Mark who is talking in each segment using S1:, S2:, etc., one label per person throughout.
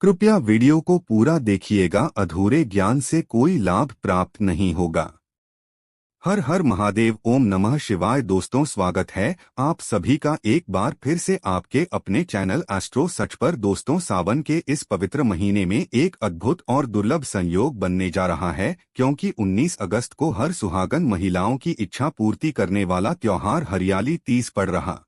S1: कृपया वीडियो को पूरा देखिएगा, अधूरे ज्ञान से कोई लाभ प्राप्त नहीं होगा। हर हर महादेव, ओम नमः शिवाय। दोस्तों, स्वागत है आप सभी का एक बार फिर से आपके अपने चैनल एस्ट्रो सच पर। दोस्तों, सावन के इस पवित्र महीने में एक अद्भुत और दुर्लभ संयोग बनने जा रहा है, क्योंकि 19 अगस्त को हर सुहागन महिलाओं की इच्छा पूर्ति करने वाला त्योहार हरियाली तीज पड़ रहा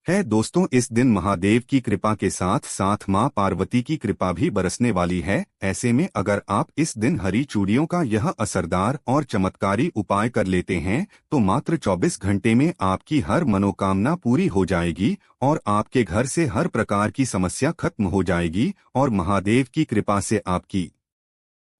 S1: है। दोस्तों, इस दिन महादेव की कृपा के साथ साथ मां पार्वती की कृपा भी बरसने वाली है। ऐसे में अगर आप इस दिन हरी चूड़ियों का यह असरदार और चमत्कारी उपाय कर लेते हैं तो मात्र 24 घंटे में आपकी हर मनोकामना पूरी हो जाएगी और आपके घर से हर प्रकार की समस्या खत्म हो जाएगी और महादेव की कृपा से आपकी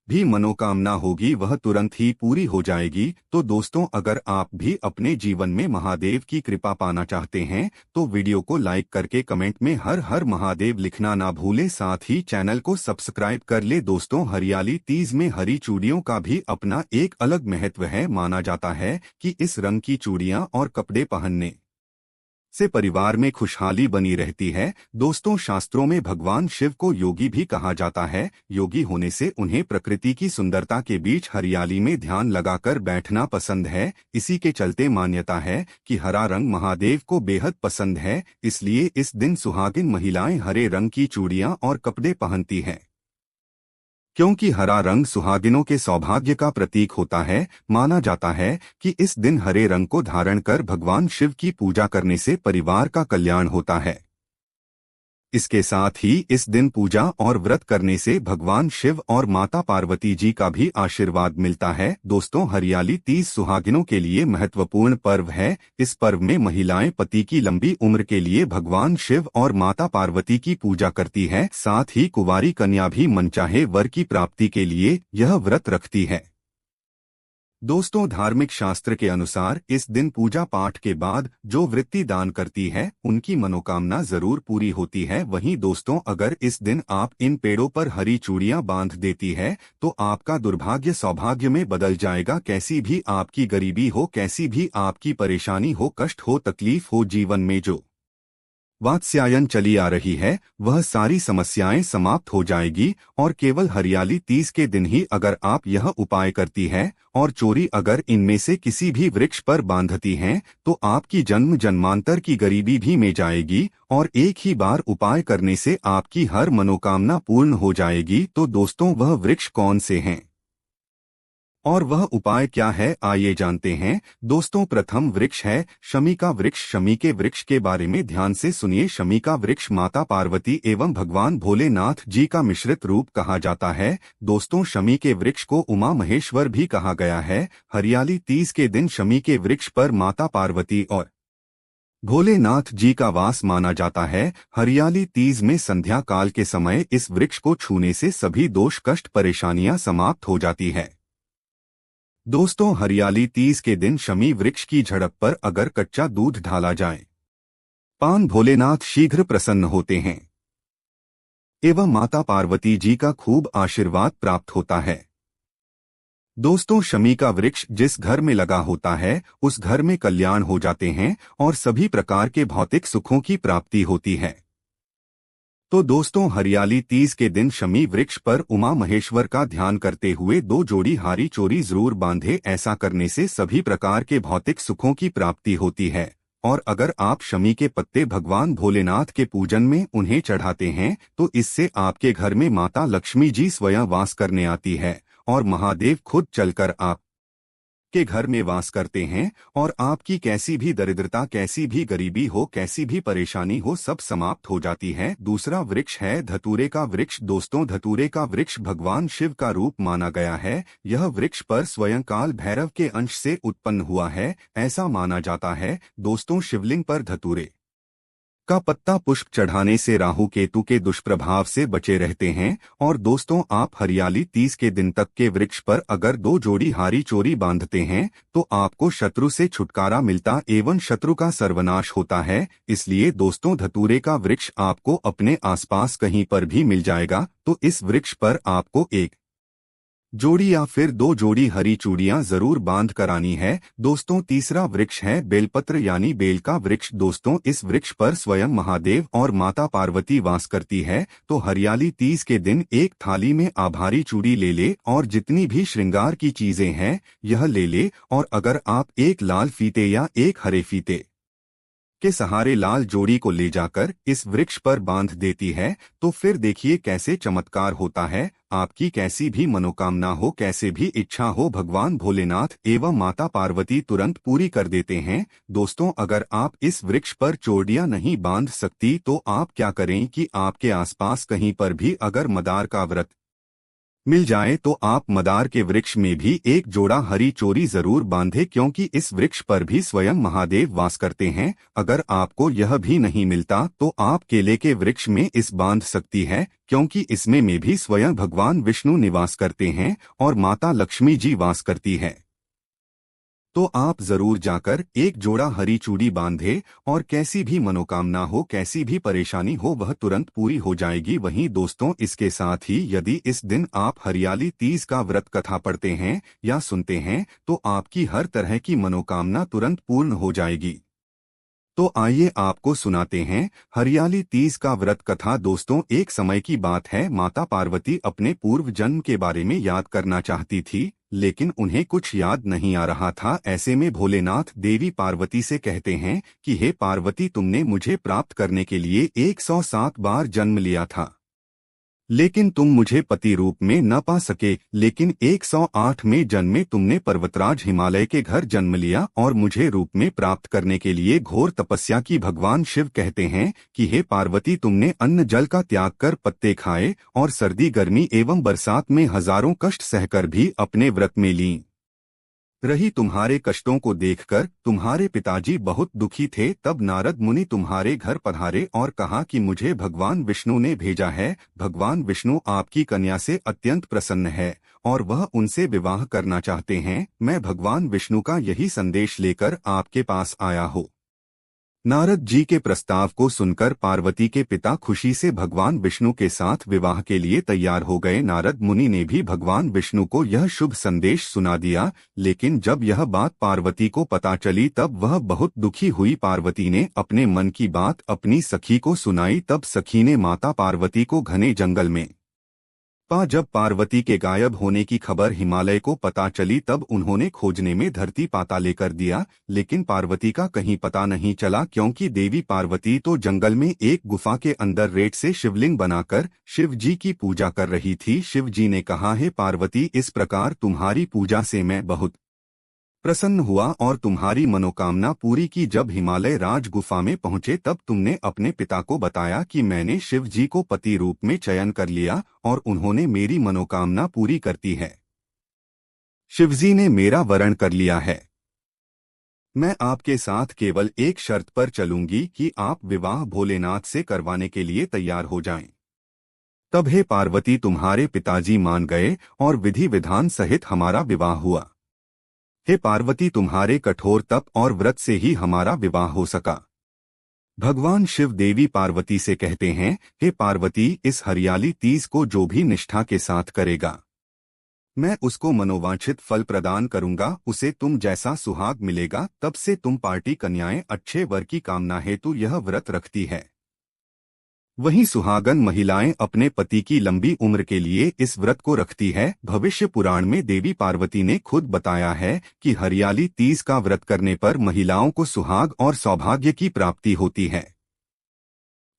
S1: भी मनोकामना होगी वह तुरंत ही पूरी हो जाएगी। तो दोस्तों, अगर आप भी अपने जीवन में महादेव की कृपा पाना चाहते हैं तो वीडियो को लाइक करके कमेंट में हर हर महादेव लिखना ना भूलें, साथ ही चैनल को सब्सक्राइब कर ले। दोस्तों, हरियाली तीज में हरी चूड़ियों का भी अपना एक अलग महत्व है। माना जाता है कि इस रंग की चूड़ियां और कपड़े पहनने से परिवार में खुशहाली बनी रहती है। दोस्तों, शास्त्रों में भगवान शिव को योगी भी कहा जाता है। योगी होने से उन्हें प्रकृति की सुंदरता के बीच हरियाली में ध्यान लगाकर बैठना पसंद है। इसी के चलते मान्यता है कि हरा रंग महादेव को बेहद पसंद है, इसलिए इस दिन सुहागिन महिलाएं हरे रंग की चूड़ियां और कपड़े पहनती हैं, क्योंकि हरा रंग सुहागिनों के सौभाग्य का प्रतीक होता है। माना जाता है कि इस दिन हरे रंग को धारण कर भगवान शिव की पूजा करने से परिवार का कल्याण होता है। इसके साथ ही इस दिन पूजा और व्रत करने से भगवान शिव और माता पार्वती जी का भी आशीर्वाद मिलता है। दोस्तों, हरियाली तीज सुहागिनों के लिए महत्वपूर्ण पर्व है। इस पर्व में महिलाएं पति की लंबी उम्र के लिए भगवान शिव और माता पार्वती की पूजा करती है। साथ ही कुंवारी कन्या भी मनचाहे वर की प्राप्ति के लिए यह व्रत रखती है। दोस्तों, धार्मिक शास्त्र के अनुसार इस दिन पूजा पाठ के बाद जो वृत्ति दान करती है उनकी मनोकामना जरूर पूरी होती है। वहीं दोस्तों, अगर इस दिन आप इन पेड़ों पर हरी चूड़ियां बांध देती है तो आपका दुर्भाग्य सौभाग्य में बदल जाएगा। कैसी भी आपकी गरीबी हो, कैसी भी आपकी परेशानी हो, कष्ट हो, तकलीफ हो, जीवन में जो वात्स्यायन चली आ रही है वह सारी समस्याएं समाप्त हो जाएगी। और केवल हरियाली तीज के दिन ही अगर आप यह उपाय करती है और चोरी अगर इनमें से किसी भी वृक्ष पर बांधती हैं तो आपकी जन्म जन्मांतर की गरीबी भी मिट जाएगी और एक ही बार उपाय करने से आपकी हर मनोकामना पूर्ण हो जाएगी। तो दोस्तों, वह वृक्ष कौन से हैं और वह उपाय क्या है, आइए जानते हैं। दोस्तों, प्रथम वृक्ष है शमी का वृक्ष। शमी के वृक्ष के बारे में ध्यान से सुनिए। शमी का वृक्ष माता पार्वती एवं भगवान भोलेनाथ जी का मिश्रित रूप कहा जाता है। दोस्तों, शमी के वृक्ष को उमा महेश्वर भी कहा गया है। हरियाली तीज के दिन शमी के वृक्ष पर माता पार्वती और भोलेनाथ जी का वास माना जाता है। हरियाली तीज में संध्या काल के समय इस वृक्ष को छूने से सभी दोष कष्ट परेशानियां समाप्त हो जाती है। दोस्तों, हरियाली तीज के दिन शमी वृक्ष की झड़प पर अगर कच्चा दूध ढाला जाए पान भोलेनाथ शीघ्र प्रसन्न होते हैं एवं माता पार्वती जी का खूब आशीर्वाद प्राप्त होता है। दोस्तों, शमी का वृक्ष जिस घर में लगा होता है उस घर में कल्याण हो जाते हैं और सभी प्रकार के भौतिक सुखों की प्राप्ति होती है। तो दोस्तों, हरियाली तीज के दिन शमी वृक्ष पर उमा महेश्वर का ध्यान करते हुए 2 जोड़ी हारी चोरी जरूर बांधे। ऐसा करने से सभी प्रकार के भौतिक सुखों की प्राप्ति होती है। और अगर आप शमी के पत्ते भगवान भोलेनाथ के पूजन में उन्हें चढ़ाते हैं तो इससे आपके घर में माता लक्ष्मी जी स्वयं वास करने आती है और महादेव खुद चलकर आप के घर में वास करते हैं और आपकी कैसी भी दरिद्रता, कैसी भी गरीबी हो, कैसी भी परेशानी हो, सब समाप्त हो जाती है। दूसरा वृक्ष है धतूरे का वृक्ष। दोस्तों, धतूरे का वृक्ष भगवान शिव का रूप माना गया है। यह वृक्ष पर स्वयं काल भैरव के अंश से उत्पन्न हुआ है, ऐसा माना जाता है। दोस्तों, शिवलिंग पर धतूरे का पत्ता पुष्प चढ़ाने से राहु केतु के दुष्प्रभाव से बचे रहते हैं। और दोस्तों, आप हरियाली तीज के दिन तक के वृक्ष पर अगर 2 जोड़ी हारी चोरी बांधते हैं तो आपको शत्रु से छुटकारा मिलता एवं शत्रु का सर्वनाश होता है। इसलिए दोस्तों, धतूरे का वृक्ष आपको अपने आसपास कहीं पर भी मिल जाएगा। तो इस वृक्ष पर आपको एक जोड़ी या फिर 2 जोड़ी हरी चूड़ियां जरूर बांध करानी है। दोस्तों, तीसरा वृक्ष है बेलपत्र यानी बेल का वृक्ष। दोस्तों, इस वृक्ष पर स्वयं महादेव और माता पार्वती वास करती है। तो हरियाली तीज के दिन एक थाली में आभारी चूड़ी ले ले और जितनी भी श्रृंगार की चीजें हैं यह ले ले, और अगर आप एक लाल फीते या एक हरे फीते के सहारे लाल जोड़ी को ले जाकर इस वृक्ष पर बांध देती है तो फिर देखिए कैसे चमत्कार होता है। आपकी कैसी भी मनोकामना हो, कैसे भी इच्छा हो, भगवान भोलेनाथ एवं माता पार्वती तुरंत पूरी कर देते हैं। दोस्तों, अगर आप इस वृक्ष पर चोटियां नहीं बांध सकती तो आप क्या करें कि आपके आसपास कहीं पर भी अगर मदार का व्रत मिल जाए तो आप मदार के वृक्ष में भी एक जोड़ा हरी चोरी जरूर बांधे, क्योंकि इस वृक्ष पर भी स्वयं महादेव वास करते हैं। अगर आपको यह भी नहीं मिलता तो आप केले के वृक्ष में इस बांध सकती है, क्योंकि इसमें में भी स्वयं भगवान विष्णु निवास करते हैं और माता लक्ष्मी जी वास करती है। तो आप जरूर जाकर एक जोड़ा हरी चूड़ी बांधे और कैसी भी मनोकामना हो, कैसी भी परेशानी हो, वह तुरंत पूरी हो जाएगी। वहीं दोस्तों, इसके साथ ही यदि इस दिन आप हरियाली तीज का व्रत कथा पढ़ते हैं या सुनते हैं तो आपकी हर तरह की मनोकामना तुरंत पूर्ण हो जाएगी। तो आइए आपको सुनाते हैं हरियाली तीज का व्रत कथा। दोस्तों, एक समय की बात है, माता पार्वती अपने पूर्व जन्म के बारे में याद करना चाहती थी, लेकिन उन्हें कुछ याद नहीं आ रहा था। ऐसे में भोलेनाथ देवी पार्वती से कहते हैं कि हे पार्वती, तुमने मुझे प्राप्त करने के लिए 107 बार जन्म लिया था, लेकिन तुम मुझे पति रूप में न पा सके। लेकिन 108 में जन्मे तुमने पर्वतराज हिमालय के घर जन्म लिया और मुझे रूप में प्राप्त करने के लिए घोर तपस्या की। भगवान शिव कहते हैं कि हे पार्वती, तुमने अन्न जल का त्याग कर पत्ते खाए और सर्दी गर्मी एवं बरसात में हजारों कष्ट सहकर भी अपने व्रत में लीन रही। तुम्हारे कष्टों को देखकर तुम्हारे पिताजी बहुत दुखी थे। तब नारद मुनि तुम्हारे घर पधारे और कहा कि मुझे भगवान विष्णु ने भेजा है। भगवान विष्णु आपकी कन्या से अत्यंत प्रसन्न है और वह उनसे विवाह करना चाहते हैं। मैं भगवान विष्णु का यही संदेश लेकर आपके पास आया हूँ। नारद जी के प्रस्ताव को सुनकर पार्वती के पिता खुशी से भगवान विष्णु के साथ विवाह के लिए तैयार हो गए। नारद मुनि ने भी भगवान विष्णु को यह शुभ संदेश सुना दिया, लेकिन जब यह बात पार्वती को पता चली तब वह बहुत दुखी हुई। पार्वती ने अपने मन की बात अपनी सखी को सुनाई। तब सखी ने माता पार्वती को घने जंगल में जब पार्वती के गायब होने की खबर हिमालय को पता चली तब उन्होंने खोजने में धरती पाता लेकर दिया, लेकिन पार्वती का कहीं पता नहीं चला, क्योंकि देवी पार्वती तो जंगल में एक गुफा के अंदर रेत से शिवलिंग बनाकर शिव जी की पूजा कर रही थी। शिव जी ने कहा, हे पार्वती, इस प्रकार तुम्हारी पूजा से मैं बहुत प्रसन्न हुआ और तुम्हारी मनोकामना पूरी की। जब हिमालय राज गुफा में पहुंचे तब तुमने अपने पिता को बताया कि मैंने शिव जी को पति रूप में चयन कर लिया और उन्होंने मेरी मनोकामना पूरी करती है। शिवजी ने मेरा वरण कर लिया है। मैं आपके साथ केवल एक शर्त पर चलूंगी कि आप विवाह भोलेनाथ से करवाने के लिए तैयार हो जाएं। तब हे पार्वती, तुम्हारे पिताजी मान गए और विधि विधान सहित हमारा विवाह हुआ। हे पार्वती, तुम्हारे कठोर तप और व्रत से ही हमारा विवाह हो सका। भगवान शिव देवी पार्वती से कहते हैं, हे पार्वती, इस हरियाली तीज को जो भी निष्ठा के साथ करेगा मैं उसको मनोवांछित फल प्रदान करूंगा। उसे तुम जैसा सुहाग मिलेगा। तब से तुम पार्टी कन्याएं अच्छे वर की कामना हेतु यह व्रत रखती है। वहीं सुहागन महिलाएं अपने पति की लंबी उम्र के लिए इस व्रत को रखती है। भविष्य पुराण में देवी पार्वती ने खुद बताया है कि हरियाली तीज का व्रत करने पर महिलाओं को सुहाग और सौभाग्य की प्राप्ति होती है।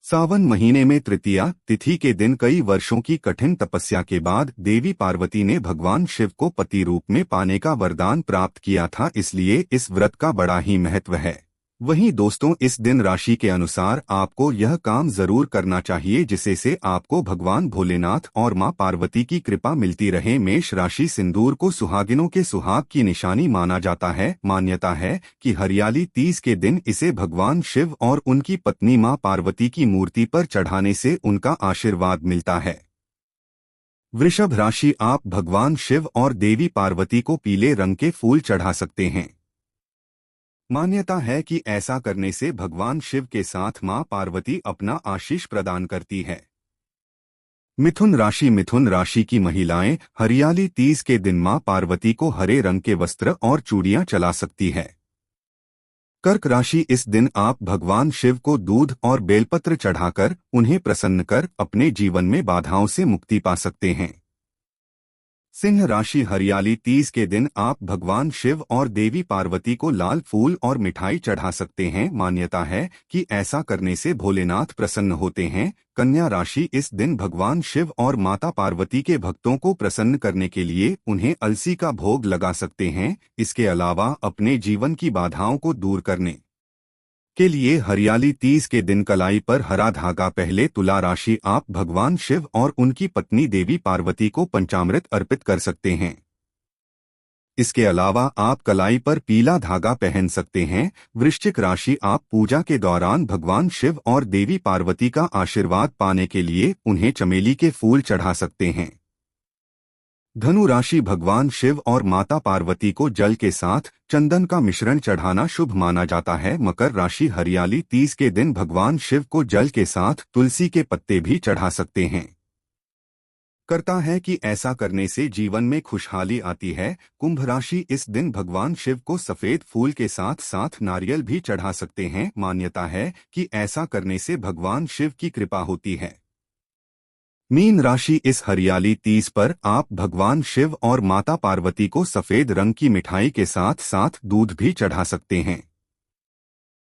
S1: सावन महीने में तृतीया तिथि के दिन कई वर्षों की कठिन तपस्या के बाद देवी पार्वती ने भगवान शिव को पति रूप में पाने का वरदान प्राप्त किया था, इसलिए इस व्रत का बड़ा ही महत्व है। वहीं दोस्तों, इस दिन राशि के अनुसार आपको यह काम जरूर करना चाहिए जिससे से आपको भगवान भोलेनाथ और मां पार्वती की कृपा मिलती रहे। मेष राशि, सिंदूर को सुहागिनों के सुहाग की निशानी माना जाता है। मान्यता है कि हरियाली तीज के दिन इसे भगवान शिव और उनकी पत्नी मां पार्वती की मूर्ति पर चढ़ाने से उनका आशीर्वाद मिलता है। वृषभ राशि, आप भगवान शिव और देवी पार्वती को पीले रंग के फूल चढ़ा सकते हैं। मान्यता है कि ऐसा करने से भगवान शिव के साथ मां पार्वती अपना आशीष प्रदान करती है। मिथुन राशि की महिलाएं हरियाली तीज के दिन मां पार्वती को हरे रंग के वस्त्र और चूड़ियां चला सकती है। कर्क राशि, इस दिन आप भगवान शिव को दूध और बेलपत्र चढ़ाकर उन्हें प्रसन्न कर अपने जीवन में बाधाओं से मुक्ति पा सकते हैं। सिंह राशि, हरियाली तीज के दिन आप भगवान शिव और देवी पार्वती को लाल फूल और मिठाई चढ़ा सकते हैं। मान्यता है कि ऐसा करने से भोलेनाथ प्रसन्न होते हैं। कन्या राशि, इस दिन भगवान शिव और माता पार्वती के भक्तों को प्रसन्न करने के लिए उन्हें अलसी का भोग लगा सकते हैं। इसके अलावा अपने जीवन की बाधाओं को दूर करने के लिए हरियाली तीज के दिन कलाई पर हरा धागा पहले। तुला राशि, आप भगवान शिव और उनकी पत्नी देवी पार्वती को पंचामृत अर्पित कर सकते हैं। इसके अलावा आप कलाई पर पीला धागा पहन सकते हैं। वृश्चिक राशि, आप पूजा के दौरान भगवान शिव और देवी पार्वती का आशीर्वाद पाने के लिए उन्हें चमेली के फूल चढ़ा सकते हैं। धनु राशि, भगवान शिव और माता पार्वती को जल के साथ चंदन का मिश्रण चढ़ाना शुभ माना जाता है। मकर राशि, हरियाली तीज के दिन भगवान शिव को जल के साथ तुलसी के पत्ते भी चढ़ा सकते हैं। करता है कि ऐसा करने से जीवन में खुशहाली आती है। कुंभ राशि, इस दिन भगवान शिव को सफेद फूल के साथ साथ नारियल भी चढ़ा सकते हैं। मान्यता है कि ऐसा करने से भगवान शिव की कृपा होती है। मीन राशि, इस हरियाली तीज पर आप भगवान शिव और माता पार्वती को सफेद रंग की मिठाई के साथ साथ दूध भी चढ़ा सकते हैं।